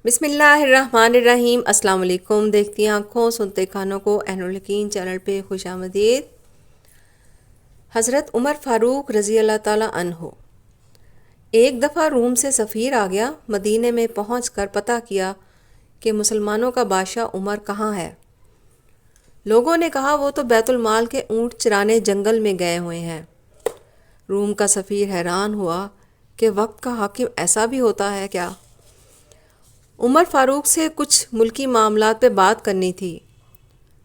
بسم اللہ الرحمن الرحیم۔ السلام علیکم۔ دیکھتی آنکھوں سنتے کانوں کو عین الیقین چینل پہ خوش آمدید۔ حضرت عمر فاروق رضی اللہ تعالیٰ عنہ ایک دفعہ روم سے سفیر آ گیا۔ مدینے میں پہنچ کر پتہ کیا کہ مسلمانوں کا بادشاہ عمر کہاں ہے۔ لوگوں نے کہا وہ تو بیت المال کے اونٹ چرانے جنگل میں گئے ہوئے ہیں۔ روم کا سفیر حیران ہوا کہ وقت کا حاکم ایسا بھی ہوتا ہے کیا؟ عمر فاروق سے کچھ ملکی معاملات پہ بات کرنی تھی۔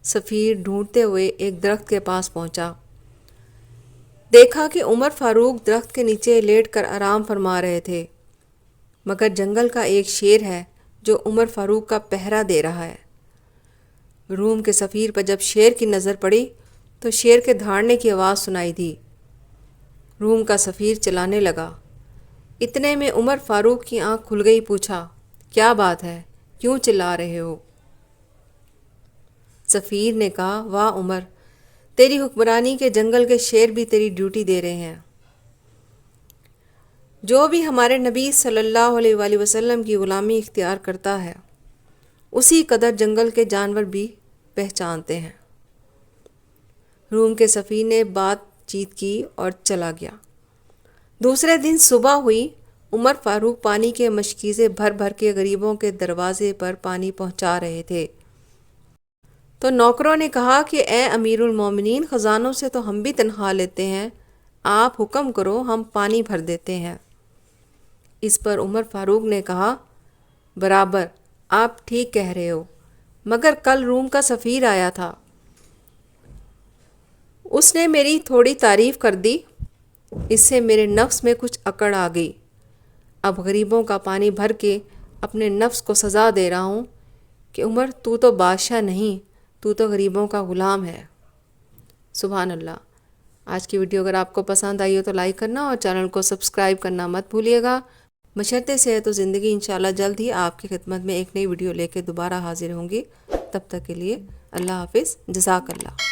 سفیر ڈھونڈتے ہوئے ایک درخت کے پاس پہنچا۔ دیکھا کہ عمر فاروق درخت کے نیچے لیٹ کر آرام فرما رہے تھے، مگر جنگل کا ایک شیر ہے جو عمر فاروق کا پہرا دے رہا ہے۔ روم کے سفیر پر جب شیر کی نظر پڑی تو شیر کے دھاڑنے کی آواز سنائی دی۔ روم کا سفیر چلانے لگا۔ اتنے میں عمر فاروق کی آنکھ کھل گئی۔ پوچھا، کیا بات ہے؟ کیوں چلا رہے ہو؟ سفیر نے کہا، واہ عمر، تیری حکمرانی کے جنگل کے شیر بھی تیری ڈیوٹی دے رہے ہیں۔ جو بھی ہمارے نبی صلی اللہ علیہ وآلہ وسلم کی غلامی اختیار کرتا ہے، اسی قدر جنگل کے جانور بھی پہچانتے ہیں۔ روم کے سفیر نے بات چیت کی اور چلا گیا۔ دوسرے دن صبح ہوئی۔ عمر فاروق پانی کے مشکیزیں بھر بھر کے غریبوں کے دروازے پر پانی پہنچا رہے تھے۔ تو نوکروں نے کہا کہ اے امیر المومنین، خزانوں سے تو ہم بھی تنخواہ لیتے ہیں، آپ حکم کرو، ہم پانی بھر دیتے ہیں۔ اس پر عمر فاروق نے کہا، برابر، آپ ٹھیک کہہ رہے ہو، مگر کل روم کا سفیر آیا تھا، اس نے میری تھوڑی تعریف کر دی، اس سے میرے نفس میں کچھ اکڑ آ گئی۔ اب غریبوں کا پانی بھر کے اپنے نفس کو سزا دے رہا ہوں کہ عمر تو تو بادشاہ نہیں، تو تو غریبوں کا غلام ہے۔ سبحان اللہ۔ آج کی ویڈیو اگر آپ کو پسند آئی ہو تو لائک کرنا اور چینل کو سبسکرائب کرنا مت بھولیے گا۔ بشرطِ صحت و زندگی انشاءاللہ جلد ہی آپ کی خدمت میں ایک نئی ویڈیو لے کے دوبارہ حاضر ہوں گی۔ تب تک کے لیے اللہ حافظ، جزاک اللہ۔